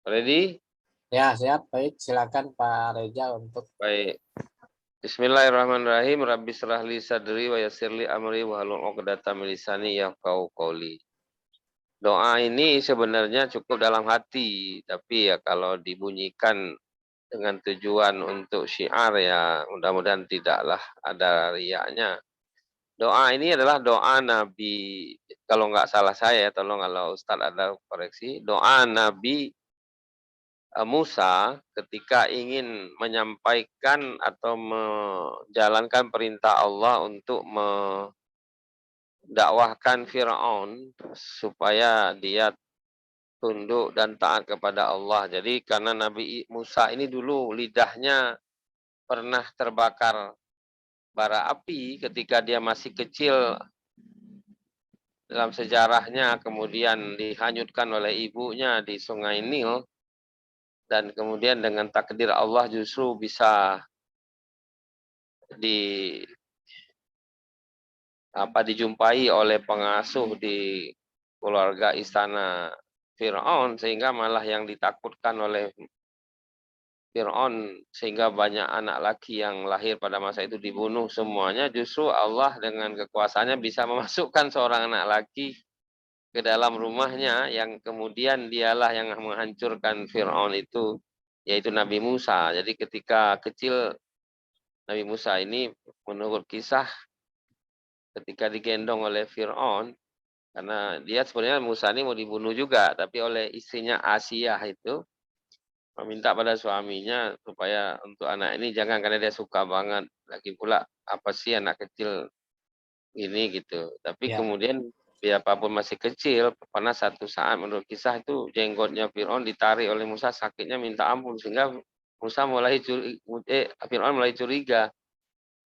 Ready? Ya, siap. Baik, silakan Pak Reza untuk Baik. Bismillahirrahmanirrahim. Rabbi shrah li sadri wa yassir li amri wahlul 'uqdatam min lisani yafqahu qawli. Doa ini sebenarnya cukup dalam hati, tapi ya kalau dibunyikan dengan tujuan untuk syiar ya mudah-mudahan tidaklah ada riyaknya. Doa ini adalah doa Nabi, kalau nggak salah saya, tolong kalau Ustadz ada koreksi, doa Nabi Musa ketika ingin menyampaikan atau menjalankan perintah Allah untuk mendakwahkan Firaun supaya dia tunduk dan taat kepada Allah. Jadi karena Nabi Musa ini dulu lidahnya pernah terbakar bara api ketika dia masih kecil dalam sejarahnya, kemudian dihanyutkan oleh ibunya di Sungai Nil, dan kemudian dengan takdir Allah justru bisa di dijumpai oleh pengasuh di keluarga istana Firaun, sehingga malah yang ditakutkan oleh Firaun sehingga banyak anak laki yang lahir pada masa itu dibunuh semuanya, justru Allah dengan kekuasaannya bisa memasukkan seorang anak laki ke dalam rumahnya yang kemudian dialah yang menghancurkan Firaun itu, yaitu Nabi Musa. Jadi ketika kecil Nabi Musa ini menurut kisah ketika digendong oleh Firaun, karena dia sebenarnya Musa ini mau dibunuh juga, tapi oleh istrinya Asiyah itu meminta pada suaminya supaya untuk anak ini jangan, karena dia suka banget. Lagi pula apa sih anak kecil ini gitu. Tapi ya. kemudian biarpun masih kecil, pernah satu saat menurut kisah itu jenggotnya Firaun ditarik oleh Musa, sakitnya minta ampun, sehingga Musa mulai Firaun mulai curiga.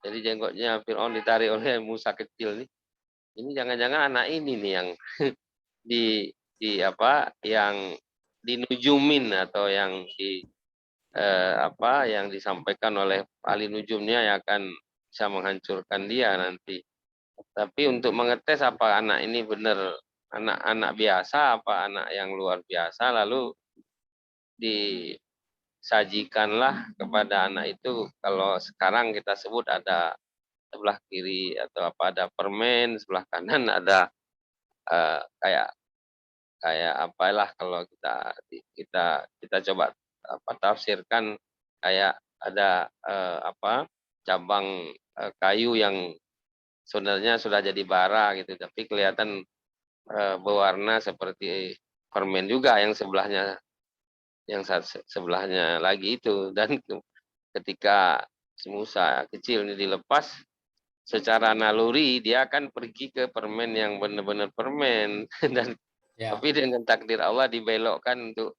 Jadi jenggotnya Firaun ditarik oleh Musa kecil nih. Ini jangan-jangan anak ini nih yang yang dinujumin atau yang yang disampaikan oleh ahli nujumnya yang akan bisa menghancurkan dia nanti. Tapi untuk mengetes apa anak ini benar anak-anak biasa apa anak yang luar biasa, lalu disajikanlah kepada anak itu, kalau sekarang kita sebut ada sebelah kiri atau ada permen, sebelah kanan ada kayak kayak apalah, kalau kita kita coba tafsirkan kayak ada cabang kayu yang sebenarnya sudah jadi bara gitu, tapi kelihatan berwarna seperti permen juga yang sebelahnya lagi itu. Dan ketika Musa kecil ini dilepas, secara naluri dia akan pergi ke permen yang benar-benar permen dan Ya. tapi dengan takdir Allah dibelokkan untuk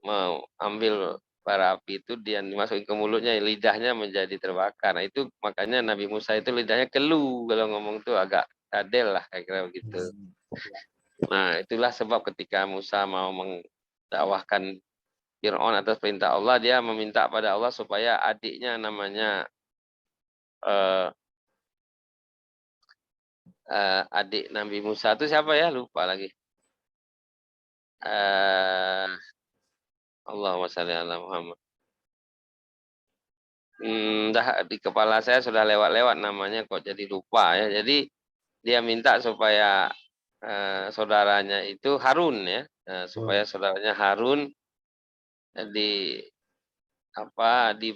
mau ambil bara api itu, dia dimasukin ke mulutnya, lidahnya menjadi terbakar. Nah, itu makanya Nabi Musa itu lidahnya kelu, kalau ngomong tuh agak kadel lah, kira-kira begitu. Ya. Nah, itulah sebab ketika Musa mau mendakwahkan Fir'aun atas perintah Allah, dia meminta pada Allah supaya adiknya namanya eh, adik Nabi Musa itu siapa ya? Lupa lagi. Eh, Allahumma shalli ala Muhammad. Dah di kepala saya sudah lewat-lewat namanya kok jadi lupa ya. Jadi dia minta supaya saudaranya itu Harun ya, supaya Betul. saudaranya Harun di apa di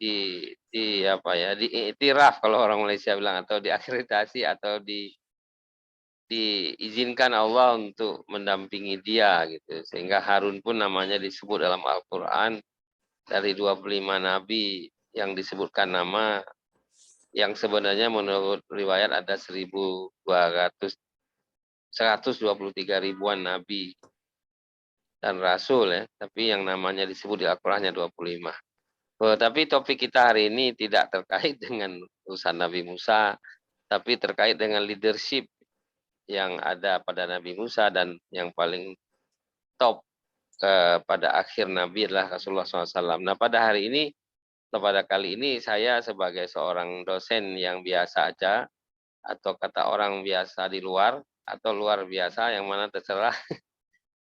diiktiraf kalau orang Malaysia bilang, atau diakreditasi atau diizinkan Allah untuk mendampingi dia gitu. Sehingga Harun pun namanya disebut dalam Al-Qur'an dari 25 nabi yang disebutkan nama, yang sebenarnya menurut riwayat ada 123 ribuan nabi dan rasul ya, tapi yang namanya disebut di Al-Qur'an hanya 25. Tapi topik kita hari ini tidak terkait dengan urusan Nabi Musa, tapi terkait dengan leadership yang ada pada Nabi Musa, dan yang paling top pada akhir Nabi adalah Rasulullah SAW. Nah, pada hari ini, pada kali ini saya sebagai seorang dosen yang biasa aja, atau kata orang biasa di luar, atau luar biasa, yang mana terserah,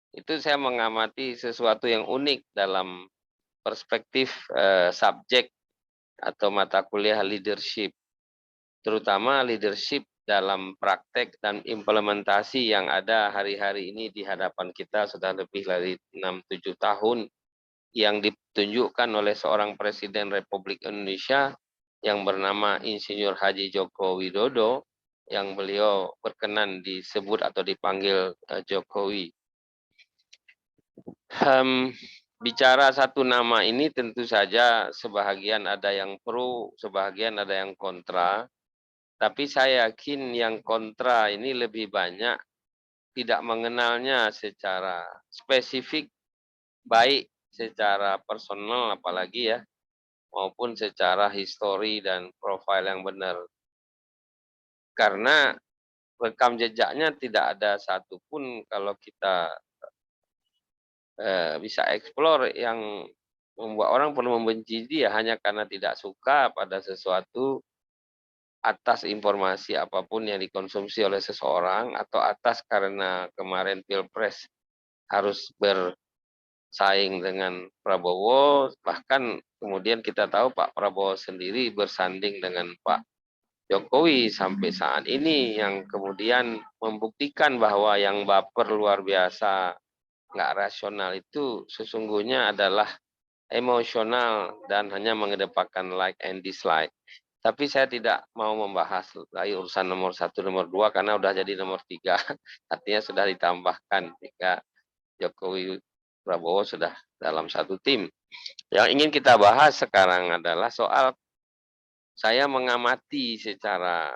Itu saya mengamati sesuatu yang unik dalam perspektif subjek atau mata kuliah leadership, terutama leadership dalam praktek dan implementasi yang ada hari-hari ini di hadapan kita sudah lebih dari 6-7 tahun, yang ditunjukkan oleh seorang Presiden Republik Indonesia yang bernama Insinyur Haji Joko Widodo, yang beliau berkenan disebut atau dipanggil Jokowi. Bicara satu nama ini tentu saja sebahagian ada yang pro, sebahagian ada yang kontra. Tapi saya yakin yang kontra ini lebih banyak tidak mengenalnya secara spesifik, baik secara personal apalagi ya, maupun secara histori dan profil yang benar. Karena rekam jejaknya tidak ada satupun kalau kita bisa explore yang membuat orang perlu membenci dia hanya karena tidak suka pada sesuatu atas informasi apapun yang dikonsumsi oleh seseorang atau atas karena kemarin Pilpres harus bersaing dengan Prabowo, bahkan kemudian kita tahu Pak Prabowo sendiri bersanding dengan Pak Jokowi sampai saat ini, yang kemudian membuktikan bahwa yang baper luar biasa, nggak rasional itu sesungguhnya adalah emosional dan hanya mengedepankan like and dislike. Tapi saya tidak mau membahas lagi urusan nomor 1, nomor 2 karena udah jadi nomor 3. Artinya sudah ditambahkan jika Jokowi Prabowo sudah dalam satu tim. Yang ingin kita bahas sekarang adalah soal saya mengamati secara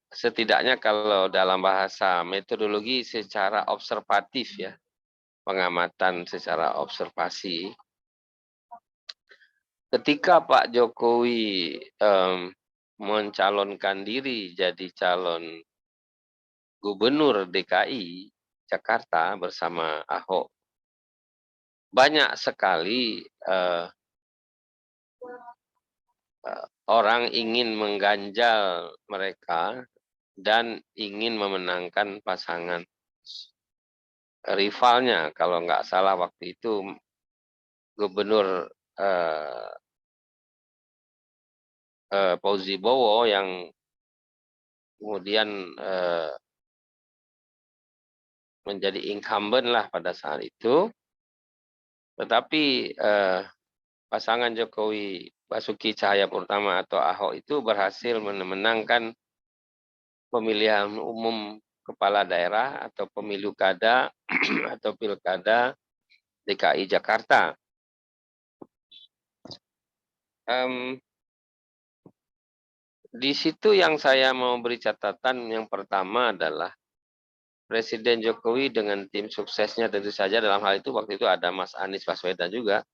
setidaknya kalau dalam bahasa metodologi secara observatif ya, pengamatan secara observasi. Ketika Pak Jokowi mencalonkan diri jadi calon gubernur DKI Jakarta bersama Ahok, banyak sekali orang ingin mengganjal mereka dan ingin memenangkan pasangan rivalnya. Kalau nggak salah waktu itu Gubernur Fauzi Bowo yang kemudian menjadi incumbent lah pada saat itu. Tetapi pasangan Jokowi Basuki Cahayapurnama atau Ahok itu berhasil memenangkan pemilihan umum kepala daerah atau pemilu kada atau pilkada DKI Jakarta. Di situ yang saya mau beri catatan yang pertama adalah Presiden Jokowi dengan tim suksesnya tentu saja dalam hal itu waktu itu ada Mas Anies Baswedan juga,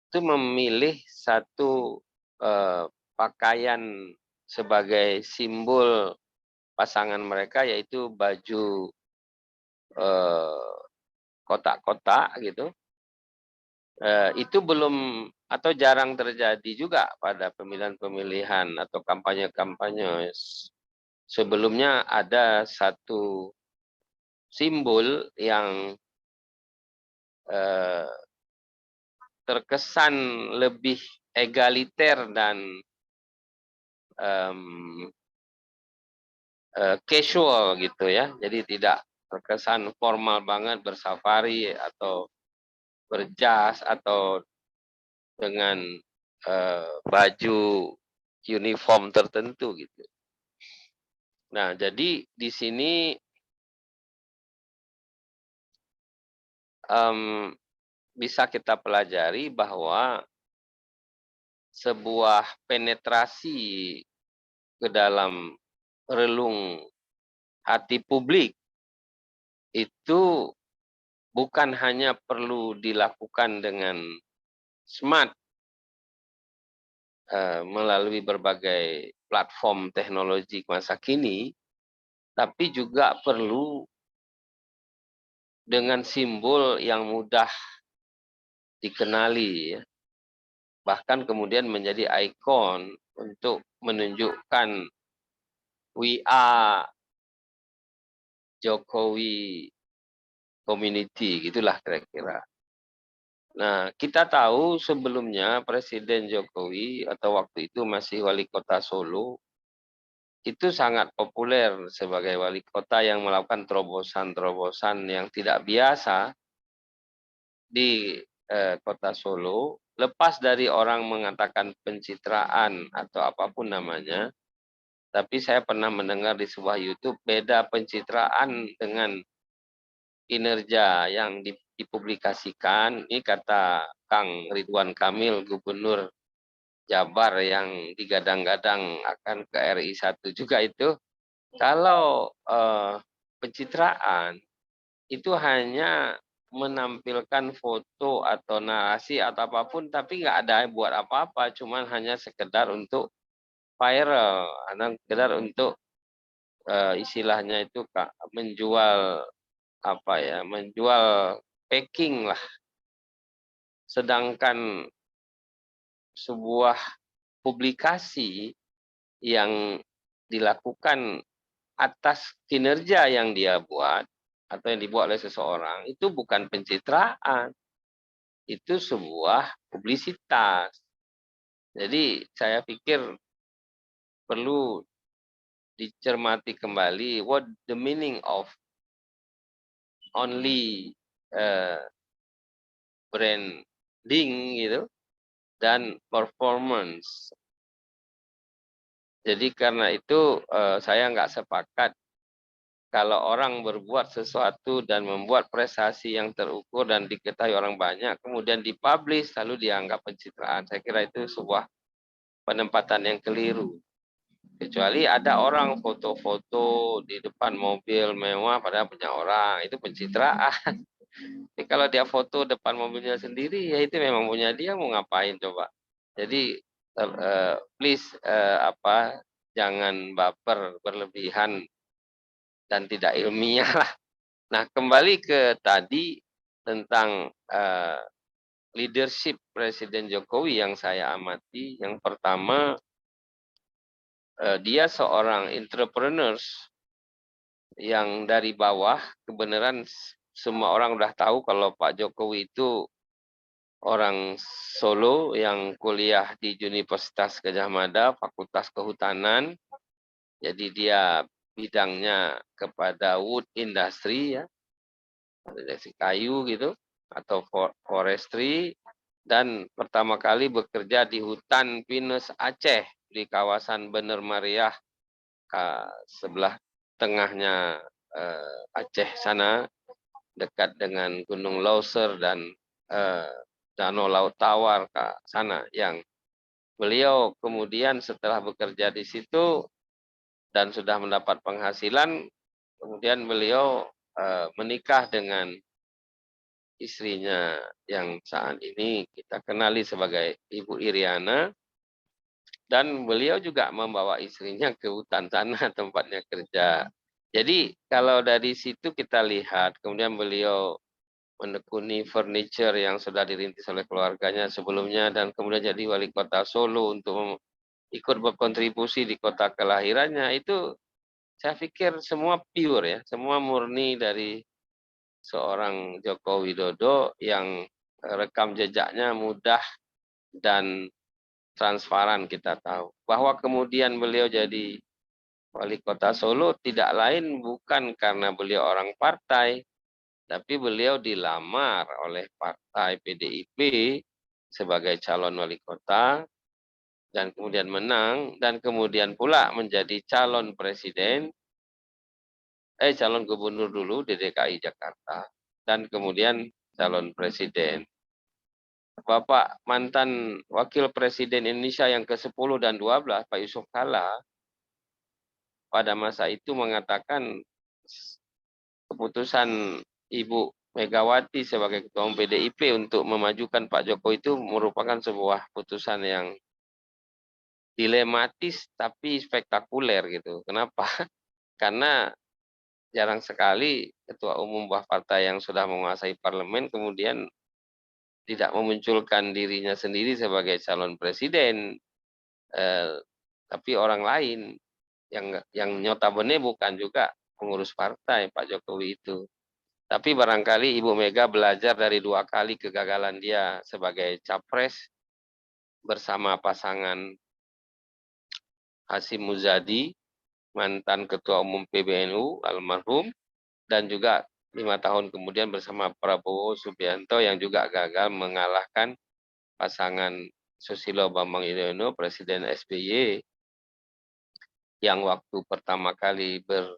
itu memilih satu pakaian sebagai simbol pasangan mereka, yaitu baju kotak-kotak gitu. Itu belum atau jarang terjadi juga pada pemilihan-pemilihan atau kampanye-kampanye. Sebelumnya ada satu simbol yang terkesan lebih egaliter dan casual gitu ya. Jadi tidak terkesan formal banget bersafari atau berjas atau dengan baju uniform tertentu gitu. Nah, jadi di sini bisa kita pelajari bahwa sebuah penetrasi ke dalam relung hati publik itu bukan hanya perlu dilakukan dengan smart melalui berbagai platform teknologi masa kini, tapi juga perlu dengan simbol yang mudah dikenali, ya. Bahkan kemudian menjadi ikon untuk menunjukkan we are Jokowi community, gitulah kira-kira. Nah, kita tahu sebelumnya Presiden Jokowi atau waktu itu masih wali kota Solo, itu sangat populer sebagai wali kota yang melakukan terobosan-terobosan yang tidak biasa di kota Solo. Lepas dari orang mengatakan pencitraan atau apapun namanya, tapi saya pernah mendengar di sebuah YouTube beda pencitraan dengan kinerja yang dipublikasikan. Ini kata Kang Ridwan Kamil, Gubernur Jabar yang digadang-gadang akan ke RI 1 juga itu. Kalau pencitraan itu hanya menampilkan foto atau narasi atau apapun, tapi nggak ada buat apa-apa, cuman hanya sekedar untuk viral, atau sekedar untuk istilahnya itu Kak, menjual apa ya, menjual packing lah. Sedangkan sebuah publikasi yang dilakukan atas kinerja yang dia buat atau yang dibuat oleh seseorang itu bukan pencitraan, itu sebuah publisitas. Jadi saya pikir perlu dicermati kembali what the meaning of only branding gitu dan performance. Jadi karena itu saya nggak sepakat kalau orang berbuat sesuatu dan membuat prestasi yang terukur dan diketahui orang banyak, kemudian dipublish lalu dianggap pencitraan. Saya kira itu sebuah penempatan yang keliru. Kecuali ada orang foto-foto di depan mobil mewah padahal punya orang, itu pencitraan. Tapi kalau dia foto depan mobilnya sendiri, ya itu memang punya dia, mau ngapain coba. Jadi please jangan baper berlebihan dan tidak ilmiah lah. Nah, kembali ke tadi tentang leadership Presiden Jokowi yang saya amati. Yang pertama, dia seorang entrepreneurs yang dari bawah. Kebenaran semua orang udah tahu kalau Pak Jokowi itu orang Solo yang kuliah di Universitas Gadjah Mada, Fakultas Kehutanan. Jadi dia bidangnya kepada wood industry ya, industri kayu gitu, atau forestry. Dan pertama kali bekerja di hutan pinus Aceh di kawasan Bener Mariah, sebelah tengahnya Aceh sana, dekat dengan Gunung Lauser dan Danau Laut Tawar ke sana, yang beliau kemudian setelah bekerja di situ dan sudah mendapat penghasilan, kemudian beliau menikah dengan istrinya yang saat ini kita kenali sebagai Ibu Iriana, dan beliau juga membawa istrinya ke hutan sana tempatnya kerja. Jadi kalau dari situ kita lihat, kemudian beliau menekuni furniture yang sudah dirintis oleh keluarganya sebelumnya, dan kemudian jadi wali kota Solo untuk ikut berkontribusi di kota kelahirannya. Itu saya pikir semua pure ya, semua murni dari seorang Joko Widodo yang rekam jejaknya mudah dan transparan. Kita tahu bahwa kemudian beliau jadi wali kota Solo tidak lain bukan karena beliau orang partai, tapi beliau dilamar oleh partai PDIP sebagai calon wali kota dan kemudian menang, dan kemudian pula menjadi calon presiden, calon gubernur dulu di DKI Jakarta, dan kemudian calon presiden. Bapak mantan wakil presiden Indonesia yang ke-10 dan 12, Pak Yusuf Kalla, pada masa itu mengatakan keputusan Ibu Megawati sebagai ketua umum PDIP untuk memajukan Pak Jokowi itu merupakan sebuah putusan yang dilematis tapi spektakuler gitu. Kenapa? Karena jarang sekali ketua umum buah partai yang sudah menguasai parlemen kemudian tidak memunculkan dirinya sendiri sebagai calon presiden, tapi orang lain yang notabene bukan juga pengurus partai Pak Jokowi itu. Tapi barangkali Ibu Mega belajar dari 2 kali kegagalan dia sebagai capres bersama pasangan Hasyim Muzadi, mantan Ketua Umum PBNU almarhum, dan juga 5 tahun kemudian bersama Prabowo Subianto yang juga gagal mengalahkan pasangan Susilo Bambang Yudhoyono, Presiden SBY, yang waktu pertama kali bersanding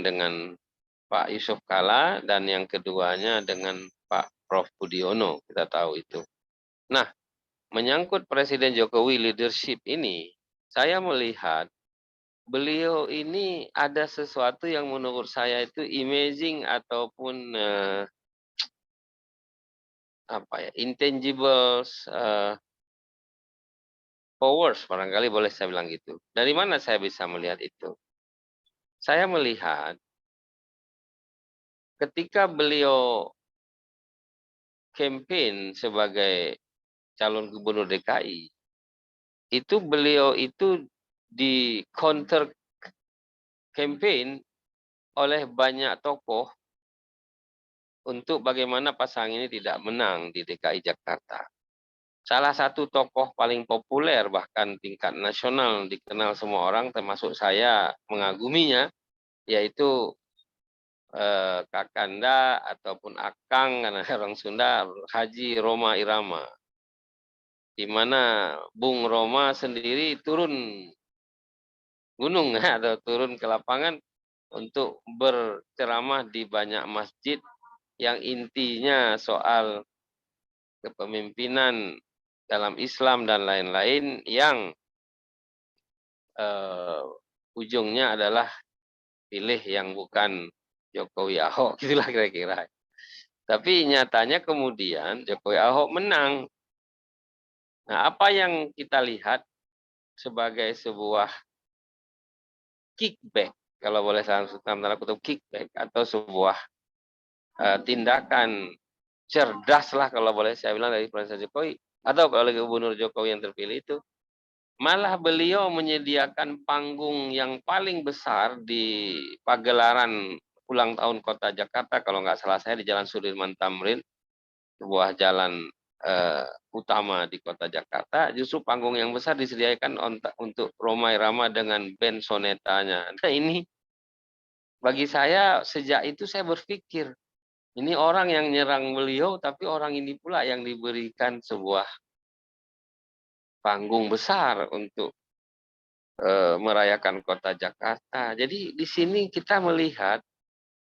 dengan Pak Yusuf Kalla, dan yang keduanya dengan Pak Prof. Budiono, kita tahu itu. Nah, menyangkut Presiden Jokowi leadership ini, saya melihat beliau ini ada sesuatu yang menurut saya itu amazing ataupun intangibles powers, barangkali boleh saya bilang gitu. Dari mana saya bisa melihat itu? Saya melihat ketika beliau campaign sebagai calon gubernur DKI, itu beliau itu di counter campaign oleh banyak tokoh untuk bagaimana pasangan ini tidak menang di DKI Jakarta. Salah satu tokoh paling populer bahkan tingkat nasional dikenal semua orang termasuk saya mengaguminya, yaitu Kakanda ataupun Akang karena orang Sunda, Haji Rhoma Irama, di mana Bung Roma sendiri turun gunung atau turun ke lapangan untuk berceramah di banyak masjid yang intinya soal kepemimpinan dalam Islam dan lain-lain, yang ujungnya adalah pilih yang bukan Jokowi Ahok, gitulah kira-kira. Tapi nyatanya kemudian Jokowi Ahok menang. Nah, apa yang kita lihat sebagai sebuah kickback, kalau boleh saya tanda kutip kickback, atau sebuah tindakan cerdas lah kalau boleh saya bilang dari Presiden Jokowi, atau oleh Gubernur Jokowi yang terpilih itu, malah beliau menyediakan panggung yang paling besar di pagelaran ulang tahun Kota Jakarta, kalau nggak salah saya di Jalan Sudirman Tamrin, sebuah jalan utama di Kota Jakarta. Justru panggung yang besar disediakan untuk Rhoma Irama dengan band sonetanya. Nah, ini bagi saya sejak itu saya berpikir, ini orang yang nyerang beliau, tapi orang ini pula yang diberikan sebuah panggung besar untuk merayakan Kota Jakarta. Jadi di sini kita melihat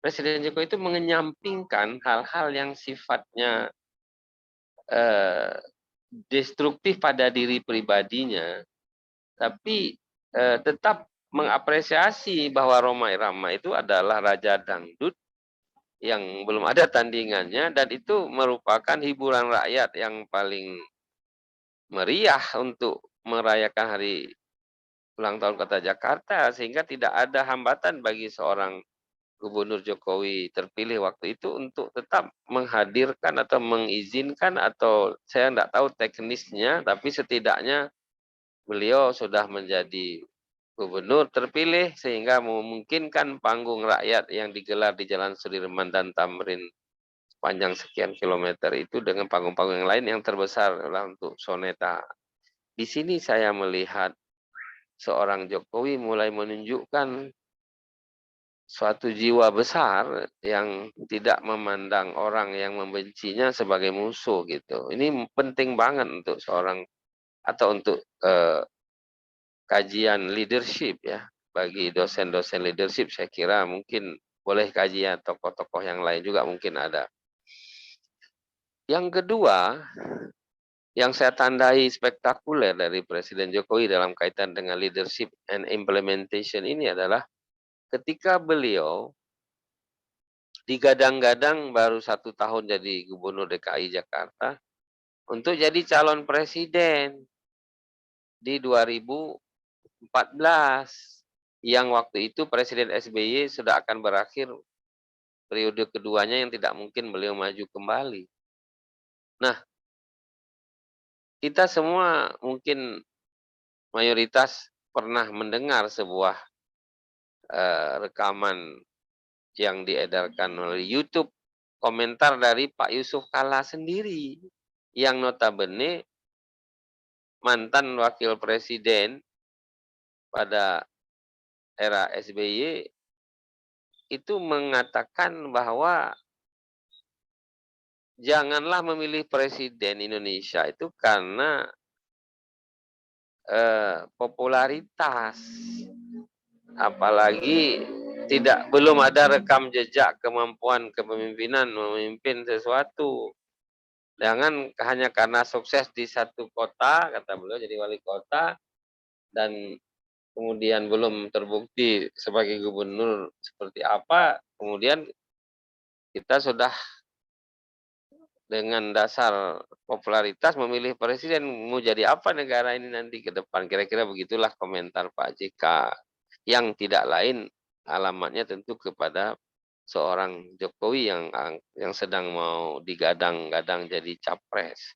Presiden Jokowi itu mengenyampingkan hal-hal yang sifatnya destruktif pada diri pribadinya, tapi tetap mengapresiasi bahwa Rhoma Irama itu adalah raja dangdut yang belum ada tandingannya, dan itu merupakan hiburan rakyat yang paling meriah untuk merayakan hari ulang tahun Kota Jakarta, sehingga tidak ada hambatan bagi seorang Gubernur Jokowi terpilih waktu itu untuk tetap menghadirkan atau mengizinkan, atau saya tidak tahu teknisnya, tapi setidaknya beliau sudah menjadi gubernur terpilih sehingga memungkinkan panggung rakyat yang digelar di Jalan Sudirman dan Tamrin panjang sekian kilometer itu dengan panggung-panggung yang lain yang terbesar adalah untuk soneta. Di sini saya melihat seorang Jokowi mulai menunjukkan suatu jiwa besar yang tidak memandang orang yang membencinya sebagai musuh gitu. Ini penting banget untuk seorang atau untuk kajian leadership ya. Bagi dosen-dosen leadership saya kira mungkin boleh kajian tokoh-tokoh yang lain juga mungkin ada. Yang kedua, yang saya tandai spektakuler dari Presiden Jokowi dalam kaitan dengan leadership and implementation ini adalah ketika beliau digadang-gadang baru 1 tahun jadi Gubernur DKI Jakarta untuk jadi calon presiden di 2014, yang waktu itu Presiden SBY sudah akan berakhir periode keduanya yang tidak mungkin beliau maju kembali. Nah, kita semua mungkin mayoritas pernah mendengar sebuah rekaman yang diedarkan oleh YouTube, komentar dari Pak Yusuf Kalla sendiri, yang notabene mantan wakil presiden pada era SBY itu mengatakan bahwa janganlah memilih presiden Indonesia itu karena popularitas, apalagi belum ada rekam jejak kemampuan kepemimpinan memimpin sesuatu. Jangan hanya karena sukses di satu kota, kata beliau jadi wali kota, dan kemudian belum terbukti sebagai gubernur seperti apa, kemudian kita sudah dengan dasar popularitas memilih presiden, mau jadi apa negara ini nanti ke depan. Kira-kira begitulah komentar Pak JK, yang tidak lain alamatnya tentu kepada seorang Jokowi yang sedang mau digadang-gadang jadi capres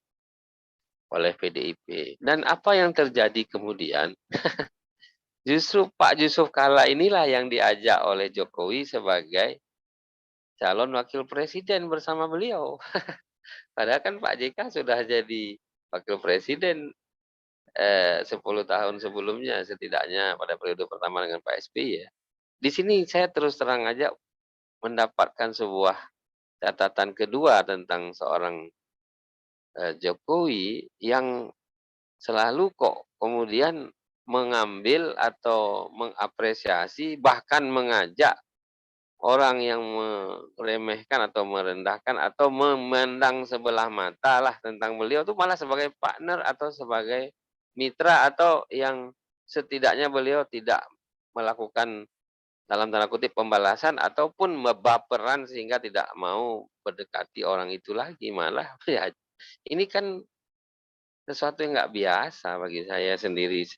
oleh PDIP. Dan apa yang terjadi kemudian? Justru Pak Yusuf Kalla inilah yang diajak oleh Jokowi sebagai calon wakil presiden bersama beliau. Padahal kan Pak JK sudah jadi wakil presiden 10 tahun sebelumnya, setidaknya pada periode pertama dengan Pak SBY ya. Di sini saya terus terang aja mendapatkan sebuah catatan kedua tentang seorang Jokowi yang selalu kok kemudian mengambil atau mengapresiasi, bahkan mengajak orang yang meremehkan atau merendahkan atau memandang sebelah mata lah tentang beliau itu malah sebagai partner atau sebagai mitra, atau yang setidaknya beliau tidak melakukan dalam tanda kutip pembalasan ataupun baperan sehingga tidak mau mendekati orang itu lagi. Malah ya ini kan sesuatu yang nggak biasa bagi saya sendiri.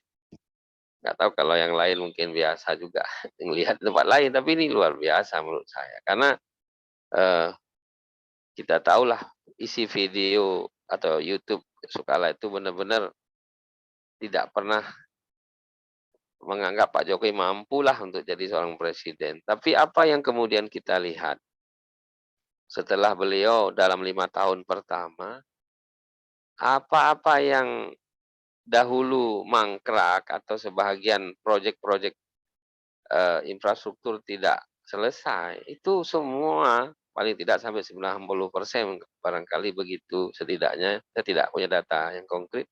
Nggak tahu kalau yang lain mungkin biasa juga melihat tempat lain, tapi ini luar biasa menurut saya. Karena eh, kita tahulah isi video atau YouTube Sukala itu benar-benar tidak pernah menganggap Pak Jokowi mampulah untuk jadi seorang presiden. Tapi apa yang kemudian kita lihat setelah beliau dalam 5 tahun pertama, apa-apa yang dahulu mangkrak atau sebahagian proyek-proyek infrastruktur tidak selesai, itu semua paling tidak sampai 90% barangkali begitu setidaknya, saya tidak punya data yang konkret,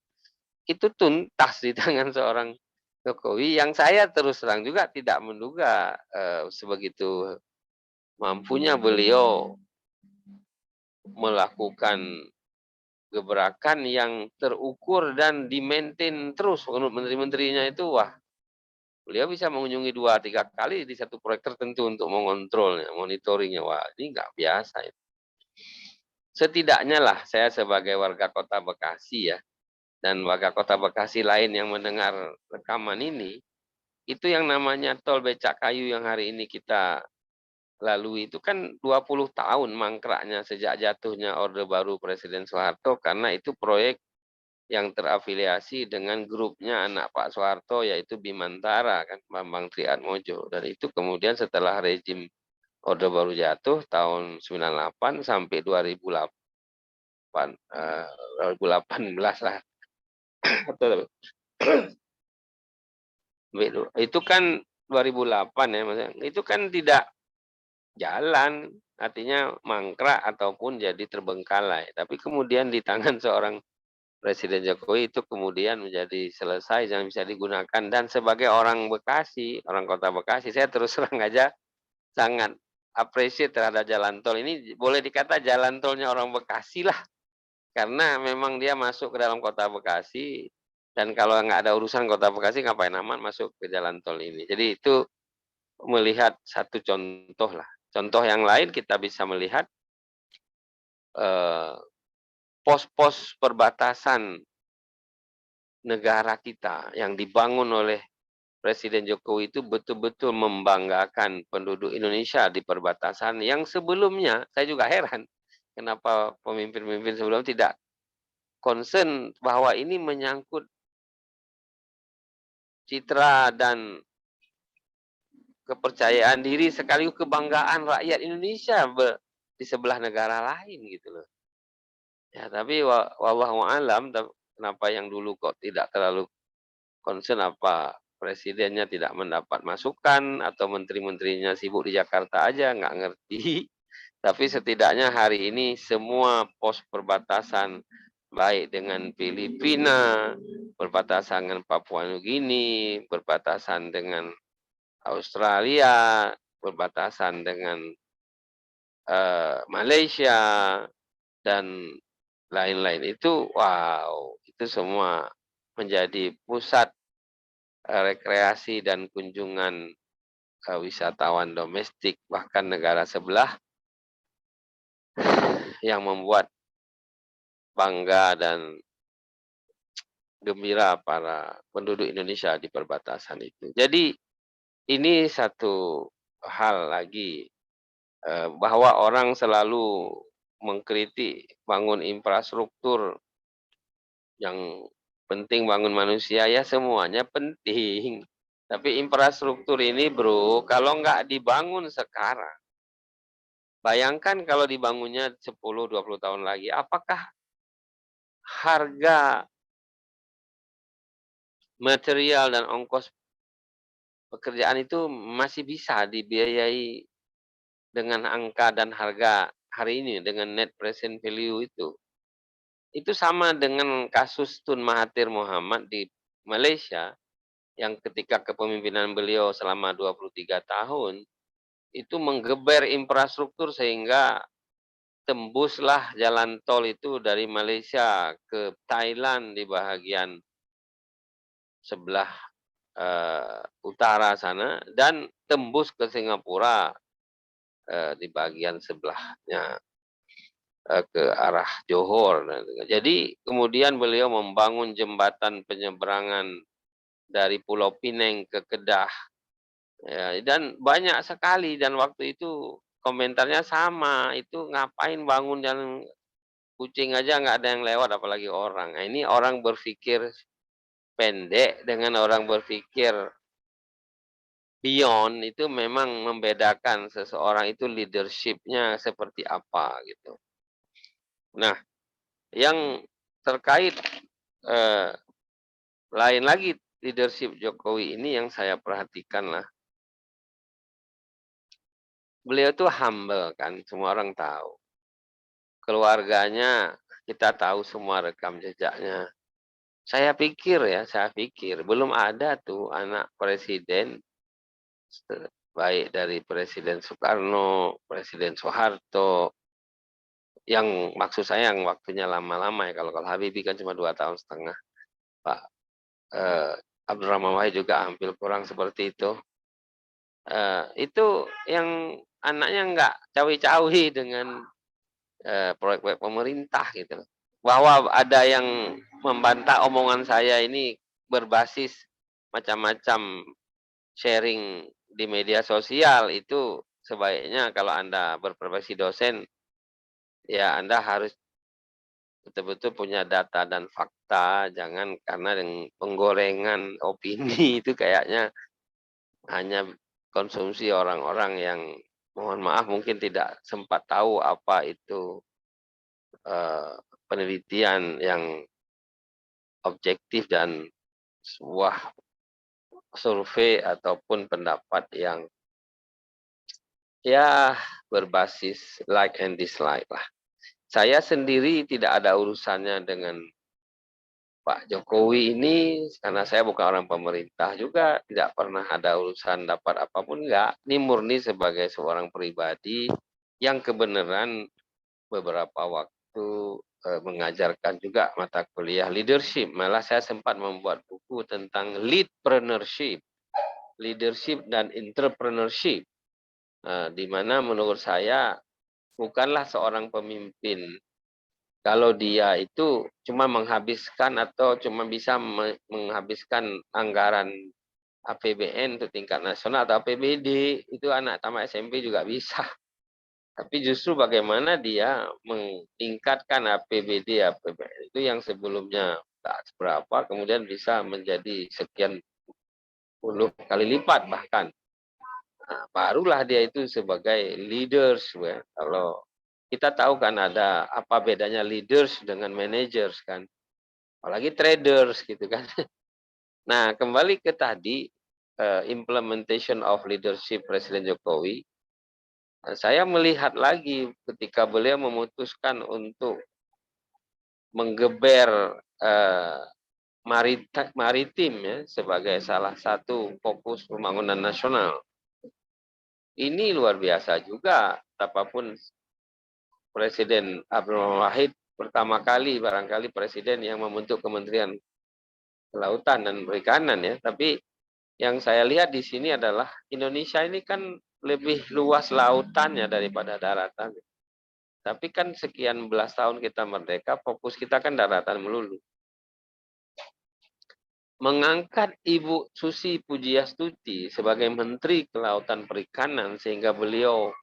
itu tuntas di tangan seorang Jokowi yang saya terus terang juga tidak menduga sebegitu mampunya beliau melakukan gebrakan yang terukur dan di-maintain terus menurut menteri-menterinya itu. Wah, beliau bisa mengunjungi 2-3 kali di satu proyek tertentu untuk mengontrolnya, monitoringnya. Wah, ini nggak biasa. Setidaknya lah saya sebagai warga kota Bekasi ya, dan warga kota Bekasi lain yang mendengar rekaman ini, itu yang namanya tol becak kayu yang hari ini kita lalui itu kan 20 tahun mangkraknya sejak jatuhnya Orde Baru Presiden Soeharto, karena itu proyek yang terafiliasi dengan grupnya anak Pak Soeharto, yaitu Bimantara kan, Bambang Triatmojo. Dan itu kemudian setelah rezim Orde Baru jatuh tahun 98 sampai 2018 lah. Itu kan 2008 ya, maksudnya. Itu kan tidak jalan, artinya mangkrak ataupun jadi terbengkalai. Tapi kemudian di tangan seorang Presiden Jokowi itu kemudian menjadi selesai dan bisa digunakan. Dan sebagai orang Bekasi, orang kota Bekasi, saya terus terang aja sangat appreciate terhadap jalan tol ini. Boleh dikata jalan tolnya orang Bekasi lah. Karena memang dia masuk ke dalam kota Bekasi. Dan kalau nggak ada urusan kota Bekasi, ngapain aman masuk ke jalan tol ini. Jadi itu melihat satu contoh lah. Contoh yang lain kita bisa melihat pos-pos perbatasan negara kita yang dibangun oleh Presiden Jokowi itu betul-betul membanggakan penduduk Indonesia di perbatasan yang sebelumnya, saya juga heran kenapa pemimpin-pemimpin sebelum tidak concern bahwa ini menyangkut citra dan kepercayaan diri sekaligus kebanggaan rakyat Indonesia di sebelah negara lain gitu loh. Ya, tapi wallahu alam kenapa yang dulu kok tidak terlalu concern, apa presidennya tidak mendapat masukan atau menteri-menterinya sibuk di Jakarta aja, nggak ngerti. Tapi setidaknya hari ini semua pos perbatasan baik dengan Filipina, berbatasan dengan Papua Nugini, berbatasan dengan Australia, berbatasan dengan Malaysia dan lain-lain itu, wow, itu semua menjadi pusat rekreasi dan kunjungan wisatawan domestik, bahkan negara sebelah, yang membuat bangga dan gembira para penduduk Indonesia di perbatasan itu. Jadi ini satu hal lagi, bahwa orang selalu mengkritik bangun infrastruktur, yang penting bangun manusia, ya semuanya penting. Tapi infrastruktur ini bro, kalau nggak dibangun sekarang, bayangkan kalau dibangunnya 10-20 tahun lagi, apakah harga material dan ongkos pekerjaan itu masih bisa dibiayai dengan angka dan harga hari ini, dengan net present value itu? Itu sama dengan kasus Tun Mahathir Mohamad di Malaysia, yang ketika kepemimpinan beliau selama 23 tahun, itu menggeber infrastruktur sehingga tembuslah jalan tol itu dari Malaysia ke Thailand di bahagian sebelah utara sana, dan tembus ke Singapura di bagian sebelahnya ke arah Johor. Jadi kemudian beliau membangun jembatan penyeberangan dari Pulau Pinang ke Kedah. Ya, dan banyak sekali, dan waktu itu komentarnya sama, itu ngapain bangun jalan, kucing aja nggak ada yang lewat apalagi orang. Nah, ini orang berpikir pendek dengan orang berpikir beyond, itu memang membedakan seseorang itu leadership-nya seperti apa gitu. Nah, yang terkait lain lagi leadership Jokowi ini yang saya perhatikan lah. Beliau tuh humble kan, semua orang tahu. Keluarganya kita tahu semua rekam jejaknya. Saya pikir belum ada tuh anak presiden, baik dari Presiden Soekarno, Presiden Soeharto, yang maksud saya yang waktunya lama-lama ya, kalau Habibie kan cuma 2,5 tahun, Pak Abdurrahman Wahid juga hampir kurang seperti itu. Itu yang anaknya nggak cawi-cawi dengan proyek-proyek pemerintah gitu loh. Bahwa ada yang membantah omongan saya ini berbasis macam-macam sharing di media sosial, itu sebaiknya kalau Anda berprofesi dosen, ya Anda harus betul-betul punya data dan fakta, jangan karena dengan penggorengan opini itu kayaknya hanya konsumsi orang-orang yang mohon maaf mungkin tidak sempat tahu apa itu penelitian yang objektif dan sebuah survei ataupun pendapat yang ya berbasis like and dislike lah. Saya sendiri tidak ada urusannya dengan Pak Jokowi ini, karena saya bukan orang pemerintah juga, tidak pernah ada urusan dapat apapun, enggak. Ini murni sebagai seorang pribadi yang kebenaran beberapa waktu mengajarkan juga mata kuliah leadership. Malah saya sempat membuat buku tentang leadpreneurship, leadership dan entrepreneurship, di mana menurut saya bukanlah seorang pemimpin kalau dia itu cuma menghabiskan atau cuma bisa menghabiskan anggaran APBN untuk tingkat nasional atau APBD, itu anak tamat SMP juga bisa. Tapi justru bagaimana dia meningkatkan APBN itu yang sebelumnya tak seberapa, kemudian bisa menjadi sekian puluh kali lipat bahkan. Nah, barulah dia itu sebagai leaders. Kalau kita tahu kan ada apa bedanya leaders dengan managers kan, apalagi traders gitu kan. Nah, kembali ke tadi implementation of leadership Presiden Jokowi, saya melihat lagi ketika beliau memutuskan untuk menggeber eh, maritim ya sebagai salah satu fokus pembangunan nasional. Ini luar biasa juga, apapun Presiden Abdul Wahid pertama kali barangkali presiden yang membentuk Kementerian Kelautan dan Perikanan ya. Tapi yang saya lihat di sini adalah Indonesia ini kan lebih luas lautannya daripada daratan. Tapi kan sekian belas tahun kita merdeka, fokus kita kan daratan melulu. Mengangkat Ibu Susi Pujiastuti sebagai Menteri Kelautan Perikanan sehingga beliau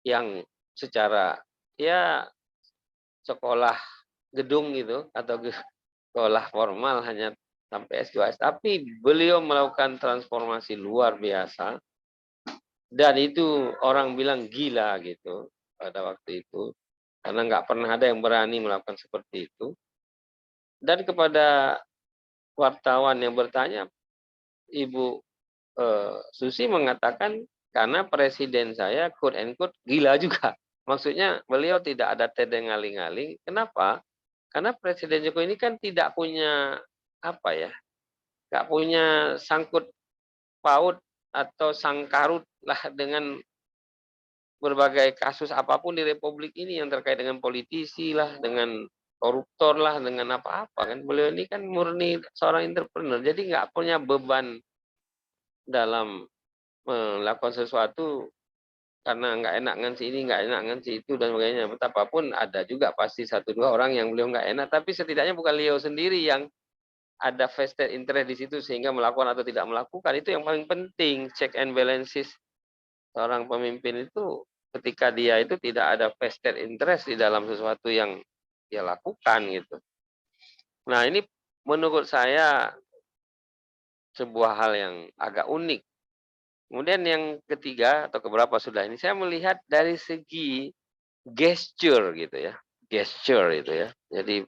yang secara ya sekolah gedung gitu atau sekolah formal hanya sampai S2, tapi beliau melakukan transformasi luar biasa dan itu orang bilang gila gitu pada waktu itu karena nggak pernah ada yang berani melakukan seperti itu. Dan kepada wartawan yang bertanya, Ibu Susi mengatakan karena presiden saya quote and quote gila juga. Maksudnya beliau tidak ada tedeng-aling-aling. Kenapa? Karena Presiden Jokowi ini kan tidak punya apa ya, nggak punya sangkut paut atau sangkarut lah dengan berbagai kasus apapun di Republik ini yang terkait dengan politisi lah, dengan koruptor lah, dengan apa-apa kan. Beliau ini kan murni seorang entrepreneur, jadi nggak punya beban dalam melakukan sesuatu karena nggak enak ngan si ini, nggak enak ngan si itu dan sebagainya. Betapapun ada juga pasti satu dua orang yang beliau nggak enak, tapi setidaknya bukan beliau sendiri yang ada vested interest di situ sehingga melakukan atau tidak melakukan. Itu yang paling penting, check and balances seorang pemimpin itu ketika dia itu tidak ada vested interest di dalam sesuatu yang dia lakukan gitu. Nah, ini menurut saya sebuah hal yang agak unik. Kemudian yang ketiga atau keberapa sudah ini saya melihat dari segi gesture gitu ya. Gesture itu ya. Jadi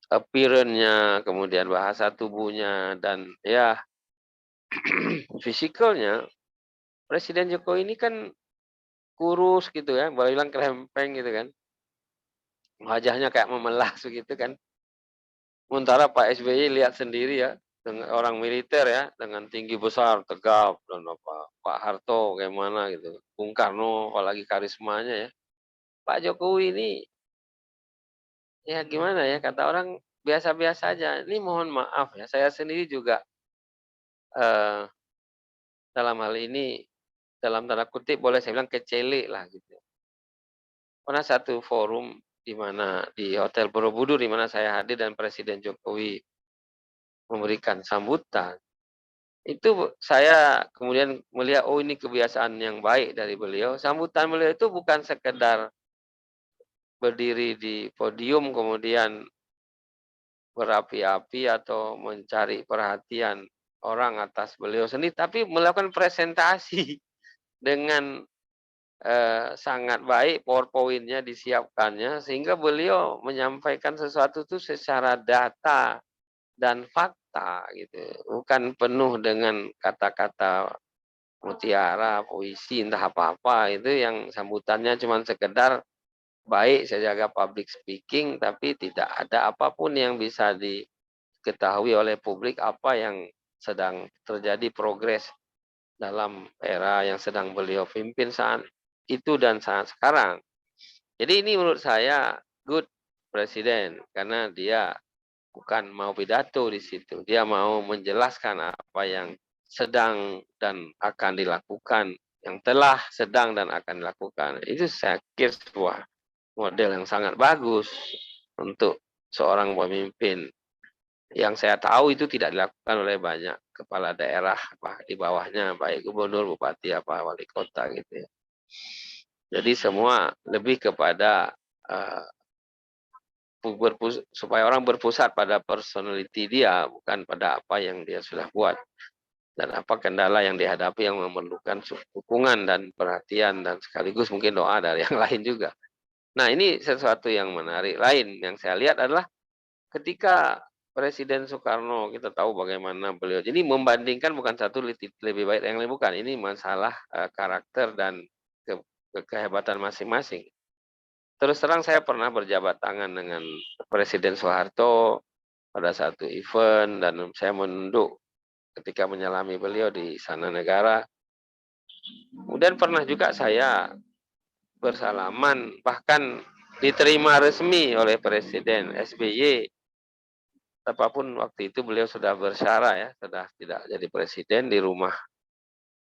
appearance-nya, kemudian bahasa tubuhnya dan ya fisikalnya Presiden Jokowi ini kan kurus gitu ya, boleh bilang krempeng gitu kan. Wajahnya kayak memelas begitu kan. Sementara Pak SBY lihat sendiri ya, dengan orang militer ya, dengan tinggi besar, tegap dan apa. Pak Harto kayak mana gitu. Bung Karno apalagi karismanya ya. Pak Jokowi ini ya gimana ya kata orang biasa-biasa aja. Ini mohon maaf ya, saya sendiri juga eh, dalam hal ini dalam tanda kutip boleh saya bilang kecele lah gitu. Pernah satu forum di mana di Hotel Borobudur di mana saya hadir dan Presiden Jokowi memberikan sambutan. Itu saya kemudian melihat oh ini kebiasaan yang baik dari beliau. Sambutan beliau itu bukan sekedar berdiri di podium kemudian berapi-api atau mencari perhatian orang atas beliau sendiri, tapi melakukan presentasi dengan sangat baik PowerPoint-nya disiapkannya sehingga beliau menyampaikan sesuatu itu secara data dan fakta gitu. Bukan penuh dengan kata-kata mutiara, puisi, entah apa-apa itu yang sambutannya cuma sekedar baik saya jaga public speaking tapi tidak ada apapun yang bisa diketahui oleh publik apa yang sedang terjadi progres dalam era yang sedang beliau pimpin saat itu dan saat sekarang. Jadi ini menurut saya good presiden karena dia bukan mau pidato di situ, dia mau menjelaskan apa yang sedang dan akan dilakukan, yang telah, sedang dan akan dilakukan. Itu saya kira sebuah model yang sangat bagus untuk seorang pemimpin yang saya tahu itu tidak dilakukan oleh banyak kepala daerah di bawahnya baik gubernur, bupati, apa wali kota gitu ya. Jadi semua lebih kepada supaya orang berpusat pada personality dia bukan pada apa yang dia sudah buat. dan apa kendala yang dihadapi yang memerlukan dukungan dan perhatian dan sekaligus mungkin doa dari yang lain juga. Nah, ini sesuatu yang menarik lain yang saya lihat adalah ketika Presiden Soekarno kita tahu bagaimana beliau. Jadi membandingkan bukan satu lebih baik yang lain, bukan. Ini masalah karakter dan kehebatan masing-masing. Terus terang saya pernah berjabat tangan dengan Presiden Soeharto pada satu event dan saya menunduk ketika menyalami beliau di Istana Negara. Kemudian pernah juga saya bersalaman bahkan diterima resmi oleh Presiden SBY. Apapun waktu itu beliau sudah bersara ya, sudah tidak jadi presiden di rumah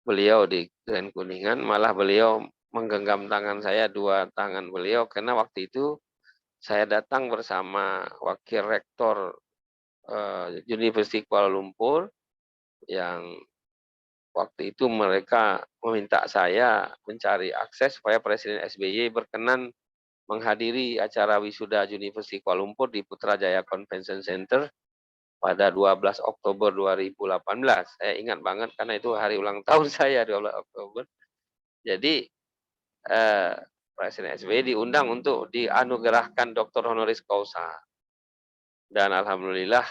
beliau di Grand Kuningan, malah beliau menggenggam tangan saya, dua tangan beliau, karena waktu itu saya datang bersama wakil rektor University Kuala Lumpur yang waktu itu mereka meminta saya mencari akses supaya Presiden SBY berkenan menghadiri acara wisuda University Kuala Lumpur di Putrajaya Convention Center pada 12 Oktober 2018. Saya ingat banget karena itu hari ulang tahun saya 12 Oktober. Jadi eh, Presiden SBY diundang untuk dianugerahkan Dr. Honoris Causa. Dan alhamdulillah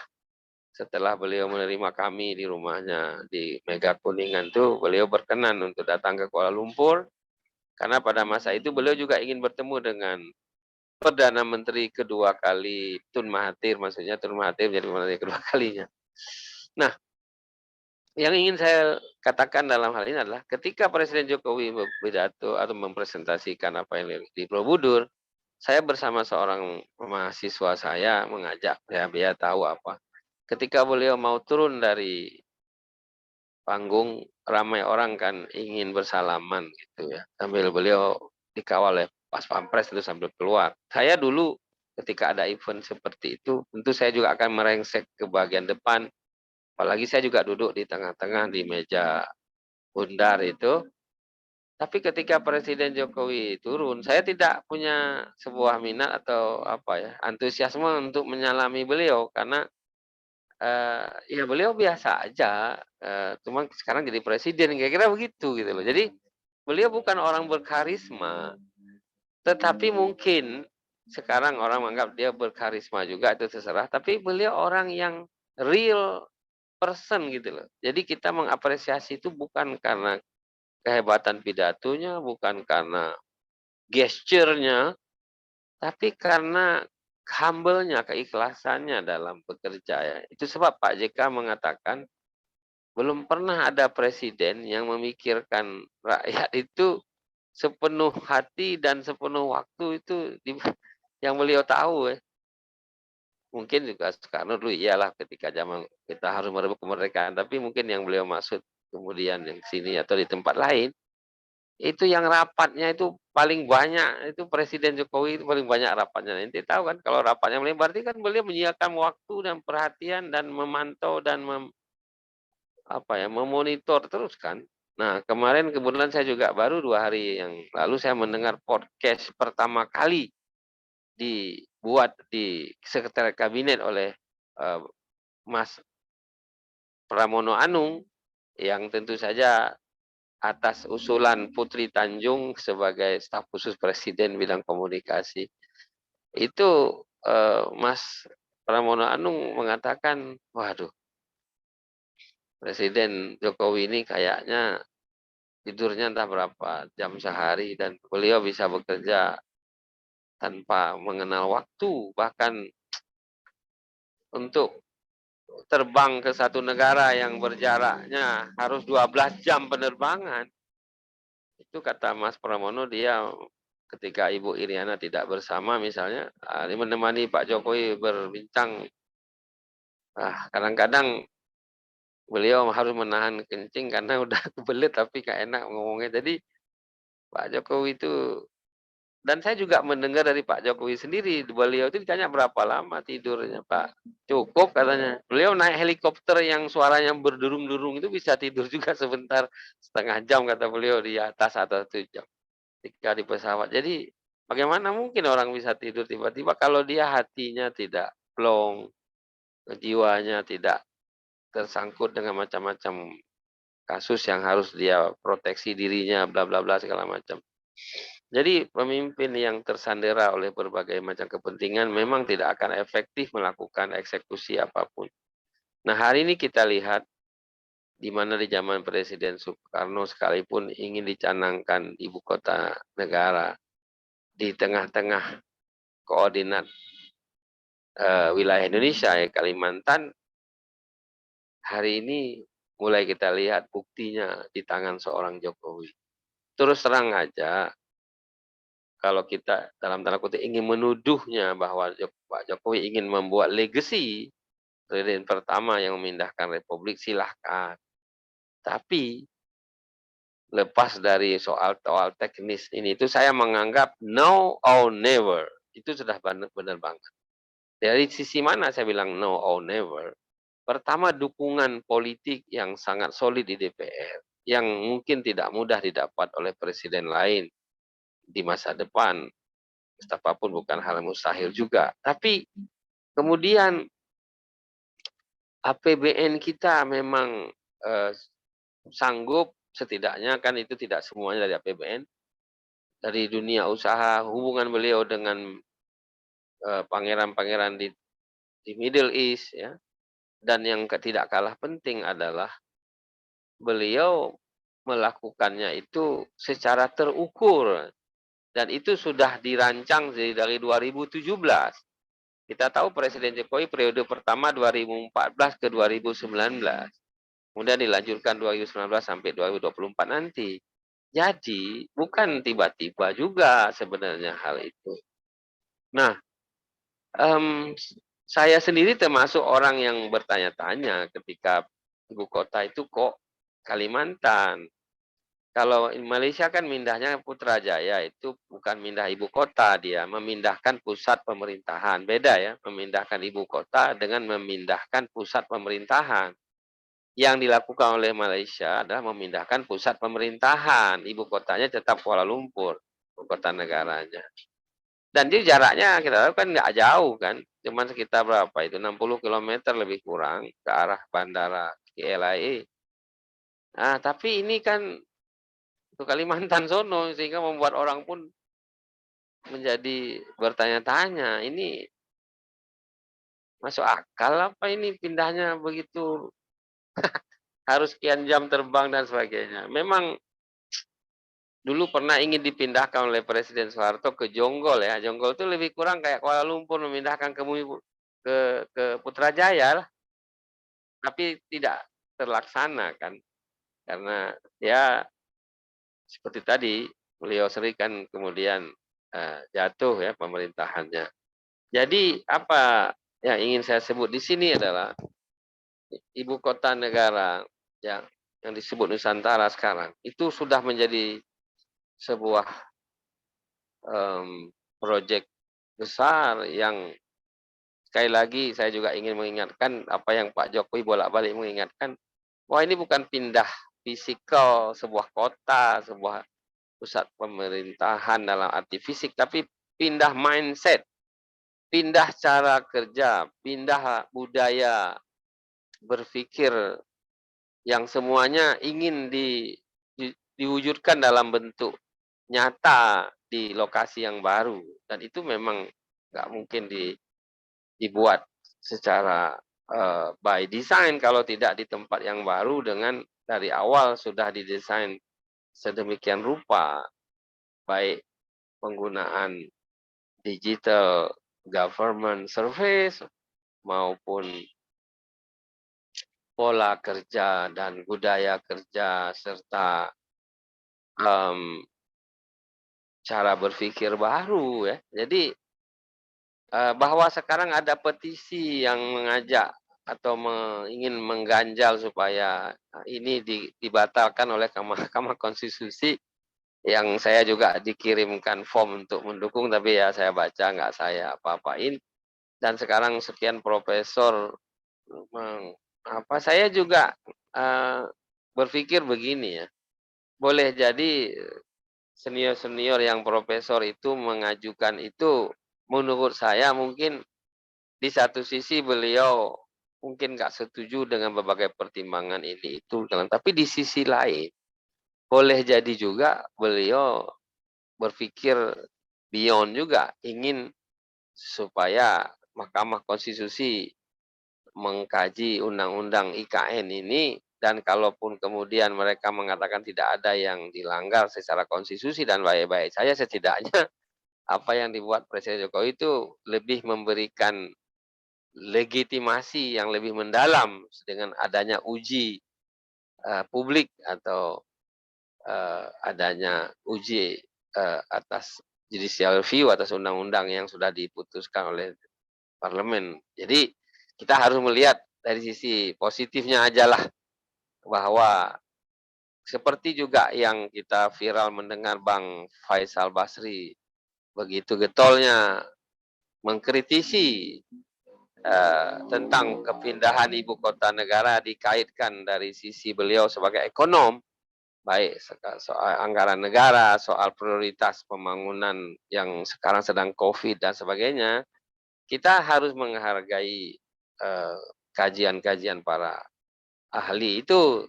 setelah beliau menerima kami di rumahnya di Mega Kuningan itu, beliau berkenan untuk datang ke Kuala Lumpur karena pada masa itu beliau juga ingin bertemu dengan Perdana Menteri kedua kali Tun Mahathir, maksudnya Tun Mahathir menjadi menteri kedua kalinya. Nah, yang ingin saya katakan dalam hal ini adalah ketika Presiden Jokowi berpidato atau mempresentasikan apa yang di Borobudur, saya bersama seorang mahasiswa saya mengajak ya biar tahu apa. Ketika beliau mau turun dari panggung, ramai orang kan ingin bersalaman gitu ya. Sambil beliau dikawal oleh Pas Pampres itu sambil keluar. Saya dulu ketika ada event seperti itu, tentu saya juga akan merengsek ke bagian depan. Apalagi saya juga duduk di tengah-tengah di meja bundar itu. Tapi ketika Presiden Jokowi turun, saya tidak punya sebuah minat atau apa ya, antusiasme untuk menyalami beliau karena ya beliau biasa aja, cuma sekarang jadi presiden, kira-kira begitu gitu loh. Jadi beliau bukan orang berkarisma, tetapi mungkin sekarang orang menganggap dia berkarisma juga, itu terserah, tapi beliau orang yang real person gitu loh. Jadi kita mengapresiasi itu bukan karena kehebatan pidatonya, bukan karena gesturnya, tapi karena humble-nya, keikhlasannya dalam bekerja ya. Itu sebab Pak JK mengatakan belum pernah ada presiden yang memikirkan rakyat itu sepenuh hati dan sepenuh waktu itu yang beliau tahu ya. Mungkin juga Soekarno dulu iyalah ketika zaman kita harus merebut kemerdekaan, tapi mungkin yang beliau maksud kemudian yang sini atau di tempat lain, itu yang rapatnya itu paling banyak, itu Presiden Jokowi itu paling banyak rapatnya. Nanti tahu kan kalau rapatnya beliau berarti kan beliau menyiapkan waktu dan perhatian dan memantau dan memonitor terus kan. Nah, kemarin kebetulan saya juga baru 2 hari yang lalu saya mendengar podcast pertama kali dibuat di Sekretariat Kabinet oleh Mas Pramono Anung yang tentu saja atas usulan Putri Tanjung sebagai staf khusus Presiden bidang komunikasi. Itu Mas Pramono Anung mengatakan, waduh, Presiden Jokowi ini kayaknya tidurnya entah berapa jam sehari dan beliau bisa bekerja tanpa mengenal waktu, bahkan untuk terbang ke satu negara yang berjaraknya harus 12 jam penerbangan. Itu kata Mas Pramono, dia ketika Ibu Iriana tidak bersama misalnya, dia menemani Pak Jokowi berbincang, kadang-kadang beliau harus menahan kencing karena udah kebelet tapi gak enak ngomongnya. Jadi Pak Jokowi itu, dan saya juga mendengar dari Pak Jokowi sendiri, beliau itu ditanya berapa lama tidurnya, Pak. Cukup katanya. Beliau naik helikopter yang suaranya berdurung-durung itu bisa tidur juga sebentar, setengah jam kata beliau di atas atau 1 jam ketika di pesawat. Jadi bagaimana mungkin orang bisa tidur tiba-tiba kalau dia hatinya tidak plong, jiwanya tidak tersangkut dengan macam-macam kasus yang harus dia proteksi dirinya, bla bla bla segala macam. Jadi pemimpin yang tersandera oleh berbagai macam kepentingan memang tidak akan efektif melakukan eksekusi apapun. Nah, hari ini kita lihat di mana di zaman Presiden Soekarno sekalipun ingin dicanangkan ibu kota negara di tengah-tengah koordinat wilayah Indonesia, ya Kalimantan, hari ini mulai kita lihat buktinya di tangan seorang Jokowi. Terus terang aja, kalau kita dalam tanda kutip ingin menuduhnya bahwa Pak Jokowi ingin membuat legacy presiden pertama yang memindahkan republik, silahkan. Tapi lepas dari soal teknis ini, itu saya menganggap no or never. Itu sudah benar banget. Dari sisi mana saya bilang no or never? Pertama, dukungan politik yang sangat solid di DPR, yang mungkin tidak mudah didapat oleh presiden lain di masa depan. Betapapun bukan hal mustahil juga. Tapi kemudian APBN kita memang sanggup, setidaknya kan itu tidak semuanya dari APBN, dari dunia usaha, hubungan beliau dengan pangeran-pangeran di Middle East, ya. Dan yang tidak kalah penting adalah beliau melakukannya itu secara terukur, dan itu sudah dirancang dari 2017. Kita tahu Presiden Jokowi periode pertama 2014 ke 2019. Kemudian dilanjutkan 2019 sampai 2024 nanti. Jadi bukan tiba-tiba juga sebenarnya hal itu. Nah, saya sendiri termasuk orang yang bertanya-tanya ketika ibu kota itu kok Kalimantan. Kalau Malaysia kan mindahnya Putrajaya, itu bukan mindah ibu kota, dia memindahkan pusat pemerintahan. Beda ya, memindahkan ibu kota dengan memindahkan pusat pemerintahan. Yang dilakukan oleh Malaysia adalah memindahkan pusat pemerintahan. Ibu kotanya tetap Kuala Lumpur, ibu kota negaranya. Dan dia jaraknya kita tahu kan nggak jauh kan, cuma sekitar berapa itu, 60 km lebih kurang ke arah bandara KLIA. Nah, tapi ini kan itu Kalimantan sono, sehingga membuat orang pun menjadi bertanya-tanya, ini masuk akal apa ini pindahnya begitu, harus sekian jam terbang dan sebagainya. Memang dulu pernah ingin dipindahkan oleh Presiden Soeharto ke Jonggol, ya. Jonggol itu lebih kurang kayak Kuala Lumpur memindahkan ke Putrajaya lah. Tapi tidak terlaksana kan. Karena ya seperti tadi beliau sering kan kemudian jatuh ya pemerintahannya. Jadi apa yang ingin saya sebut di sini adalah ibu kota negara yang disebut Nusantara sekarang itu sudah menjadi sebuah proyek besar yang sekali lagi saya juga ingin mengingatkan apa yang Pak Jokowi bolak-balik mengingatkan, wah ini bukan pindah fisikal sebuah kota, sebuah pusat pemerintahan dalam arti fisik, tapi pindah mindset, pindah cara kerja, pindah budaya berpikir yang semuanya ingin diwujudkan dalam bentuk nyata di lokasi yang baru, dan itu memang nggak mungkin dibuat secara by design kalau tidak di tempat yang baru dengan dari awal sudah didesain sedemikian rupa, baik penggunaan digital government service maupun pola kerja dan budaya kerja serta cara berpikir baru ya. Jadi bahwa sekarang ada petisi yang mengajak atau ingin mengganjal supaya ini dibatalkan oleh Mahkamah Konstitusi, yang saya juga dikirimkan form untuk mendukung, tapi ya saya baca nggak saya apa-apain. Dan sekarang sekian profesor, saya juga berpikir begini ya, boleh jadi senior-senior yang profesor itu mengajukan itu, menurut saya mungkin di satu sisi beliau mungkin nggak setuju dengan berbagai pertimbangan ini itu, tapi di sisi lain boleh jadi juga beliau berpikir beyond juga, ingin supaya Mahkamah Konstitusi mengkaji undang-undang IKN ini, dan kalaupun kemudian mereka mengatakan tidak ada yang dilanggar secara konstitusi dan baik-baik saja, setidaknya apa yang dibuat Presiden Jokowi itu lebih memberikan legitimasi yang lebih mendalam dengan adanya uji publik atau adanya uji atas judicial review atas undang-undang yang sudah diputuskan oleh parlemen. Jadi kita harus melihat dari sisi positifnya aja lah, bahwa seperti juga yang kita viral mendengar Bang Faisal Basri begitu getolnya mengkritisi tentang kepindahan ibu kota negara, dikaitkan dari sisi beliau sebagai ekonom, baik soal anggaran negara, soal prioritas pembangunan yang sekarang sedang COVID dan sebagainya. Kita harus menghargai kajian-kajian para ahli itu.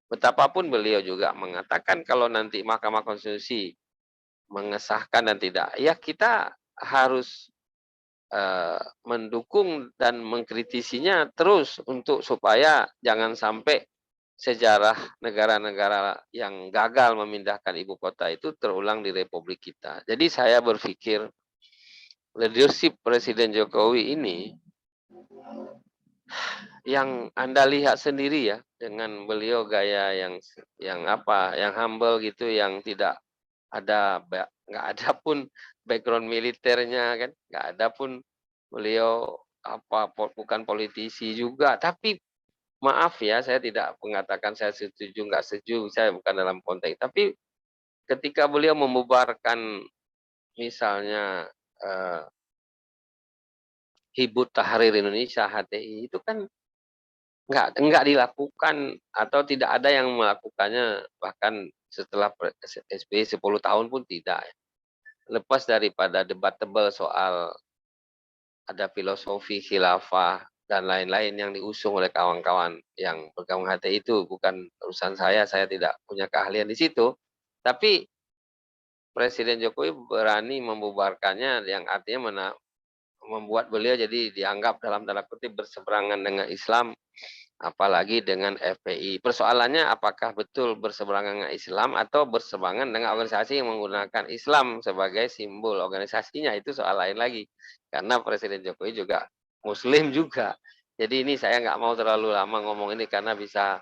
Betapapun beliau juga mengatakan kalau nanti Mahkamah Konstitusi mengesahkan dan tidak, ya kita harus mendukung dan mengkritisinya terus untuk supaya jangan sampai sejarah negara-negara yang gagal memindahkan ibu kota itu terulang di Republik kita. Jadi saya berpikir leadership Presiden Jokowi ini yang Anda lihat sendiri ya, dengan beliau gaya yang humble gitu, yang tidak ada, nggak ada pun background militernya kan, nggak ada pun beliau bukan politisi juga. Tapi maaf ya, saya tidak mengatakan saya setuju nggak setuju, saya bukan dalam konteks. Tapi ketika beliau membubarkan misalnya Hizbut Tahrir Indonesia (HTI) itu kan nggak dilakukan atau tidak ada yang melakukannya, bahkan setelah SBY 10 tahun pun tidak. Lepas daripada debat tebal soal ada filosofi khilafah dan lain-lain yang diusung oleh kawan-kawan yang bergabung HTI, itu bukan urusan saya tidak punya keahlian di situ. Tapi Presiden Jokowi berani membubarkannya, yang artinya membuat beliau jadi dianggap dalam tanda kutip berseberangan dengan Islam, apalagi dengan FPI. Persoalannya apakah betul berseberangan dengan Islam atau berseberangan dengan organisasi yang menggunakan Islam sebagai simbol organisasinya, itu soal lain lagi. Karena Presiden Jokowi juga Muslim juga. Jadi ini saya nggak mau terlalu lama ngomong ini karena bisa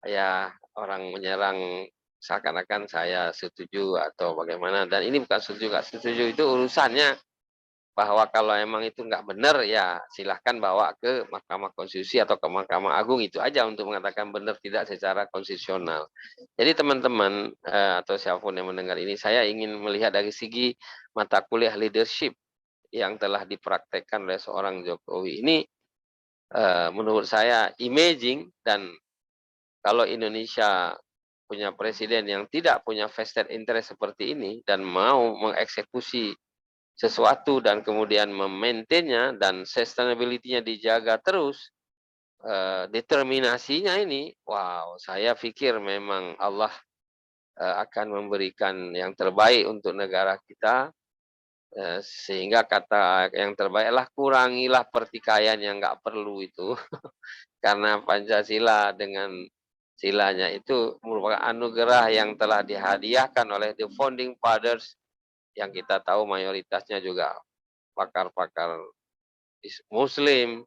ya orang menyerang seakan-akan saya setuju atau bagaimana. Dan ini bukan setuju nggak setuju, itu urusannya, bahwa kalau emang itu nggak benar ya silahkan bawa ke Mahkamah Konstitusi atau ke Mahkamah Agung, itu aja untuk mengatakan benar tidak secara konstitusional. Jadi teman-teman atau siapapun yang mendengar ini, saya ingin melihat dari segi mata kuliah leadership yang telah dipraktekkan oleh seorang Jokowi ini, menurut saya imaging. Dan kalau Indonesia punya presiden yang tidak punya vested interest seperti ini dan mau mengeksekusi sesuatu dan kemudian memaintainnya dan sustainability-nya dijaga terus, determinasinya ini, wow, saya pikir memang Allah akan memberikan yang terbaik untuk negara kita, sehingga kata yang terbaik adalah kurangilah pertikaian yang nggak perlu itu. Karena Pancasila dengan silanya itu merupakan anugerah yang telah dihadiahkan oleh the founding fathers, yang kita tahu mayoritasnya juga pakar-pakar Muslim.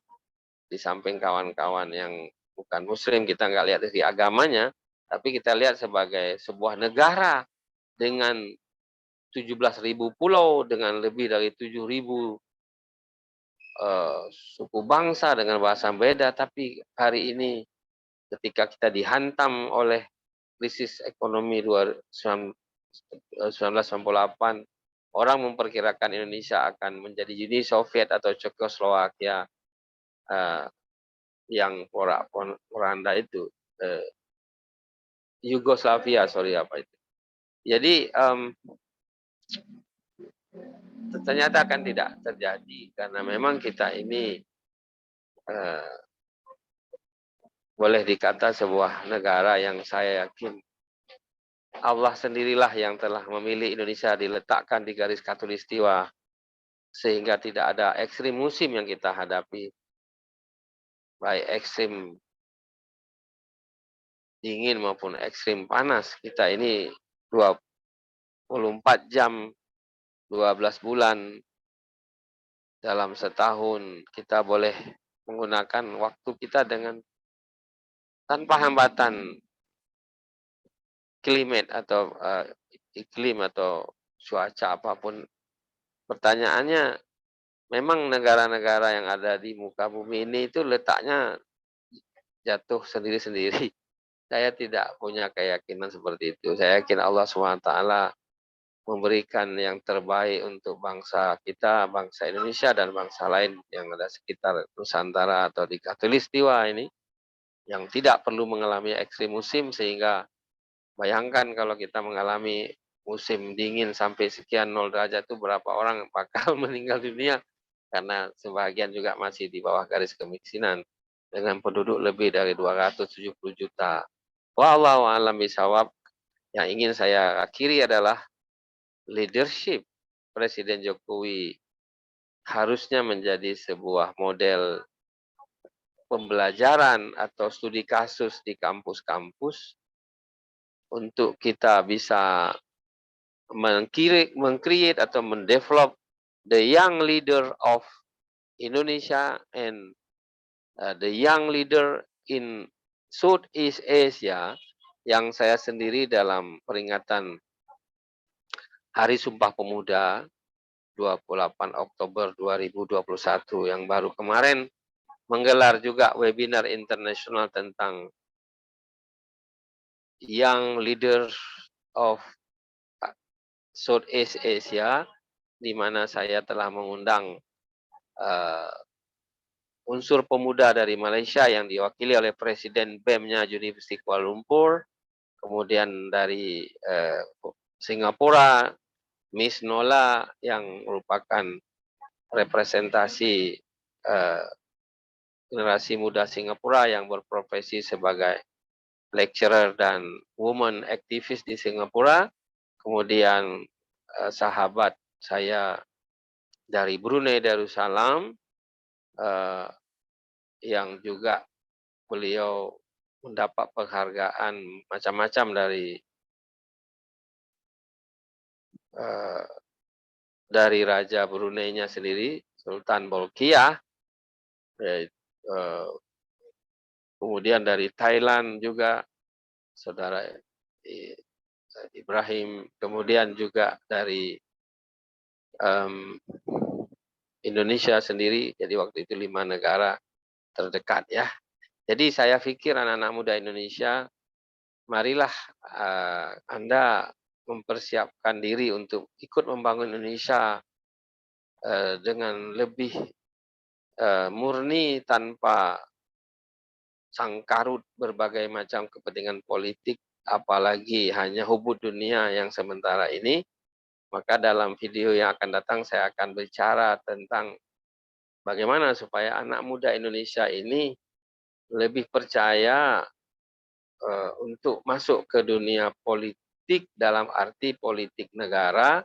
Di samping kawan-kawan yang bukan Muslim, kita nggak lihat dari agamanya, tapi kita lihat sebagai sebuah negara dengan 17.000 pulau, dengan lebih dari 7.000 suku bangsa dengan bahasa beda. Tapi hari ini ketika kita dihantam oleh krisis ekonomi 1998, orang memperkirakan Indonesia akan menjadi Uni Soviet atau Czechoslovakia yang porak-poranda itu, Yugoslavia, sorry apa itu. Jadi ternyata akan tidak terjadi karena memang kita ini boleh dikata sebuah negara yang saya yakin Allah sendirilah yang telah memilih Indonesia diletakkan di garis khatulistiwa sehingga tidak ada ekstrim musim yang kita hadapi, baik ekstrim dingin maupun ekstrim panas. Kita ini 24 jam, 12 bulan dalam setahun kita boleh menggunakan waktu kita dengan tanpa hambatan climate atau iklim atau cuaca apapun. Pertanyaannya, memang negara-negara yang ada di muka bumi ini itu letaknya jatuh sendiri-sendiri. Saya tidak punya keyakinan seperti itu. Saya yakin Allah SWT memberikan yang terbaik untuk bangsa kita, bangsa Indonesia, dan bangsa lain yang ada sekitar Nusantara atau di Khatulistiwa ini, yang tidak perlu mengalami ekstrim musim, sehingga bayangkan kalau kita mengalami musim dingin sampai sekian 0 derajat itu berapa orang bakal meninggal dunia, karena sebagian juga masih di bawah garis kemiskinan dengan penduduk lebih dari 270 juta. Wallahu a'lam bishawab. Yang ingin saya akhiri adalah leadership Presiden Jokowi harusnya menjadi sebuah model pembelajaran atau studi kasus di kampus-kampus untuk kita bisa meng-create atau mendevelop the young leader of Indonesia and the young leader in Southeast Asia, yang saya sendiri dalam peringatan Hari Sumpah Pemuda 28 Oktober 2021 yang baru kemarin menggelar juga webinar internasional tentang Young Leaders of Southeast Asia, di mana saya telah mengundang unsur pemuda dari Malaysia yang diwakili oleh Presiden BEM-nya University Kuala Lumpur, kemudian dari Singapura, Miss Nola yang merupakan representasi generasi muda Singapura yang berprofesi sebagai lecturer dan woman aktivis di Singapura, kemudian sahabat saya dari Brunei Darussalam, yang juga beliau mendapat penghargaan macam-macam dari Raja Brunei-nya sendiri, Sultan Bolkiah, kemudian dari Thailand juga Saudara Ibrahim, kemudian juga dari Indonesia sendiri, jadi waktu itu 5 negara terdekat ya. Jadi saya pikir anak-anak muda Indonesia, marilah Anda mempersiapkan diri untuk ikut membangun Indonesia dengan lebih murni tanpa sangkarut berbagai macam kepentingan politik, apalagi hanya hubud dunia yang sementara ini. Maka dalam video yang akan datang saya akan bicara tentang bagaimana supaya anak muda Indonesia ini lebih percaya untuk masuk ke dunia politik dalam arti politik negara,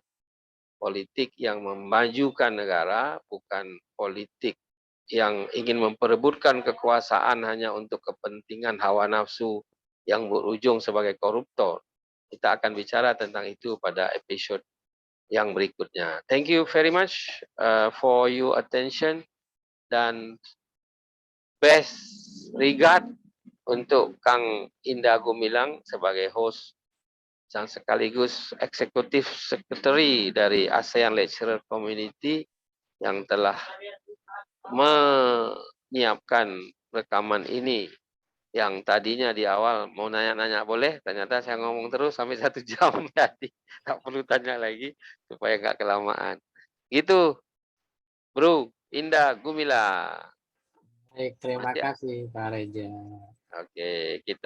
politik yang memajukan negara, bukan politik yang ingin memperebutkan kekuasaan hanya untuk kepentingan hawa nafsu yang berujung sebagai koruptor. Kita akan bicara tentang itu pada episode yang berikutnya. Thank you very much for your attention, dan best regard untuk Kang Indah Gumilang sebagai host dan sekaligus eksekutif secretary dari ASEAN Lecturer Community yang telah menyiapkan rekaman ini, yang tadinya di awal mau nanya-nanya boleh, ternyata saya ngomong terus sampai 1 jam, jadi tak perlu tanya lagi supaya nggak kelamaan. Gitu, Bro Indah Gumilang. Baik, terima Ya, kasih Pak Reza. oke, kita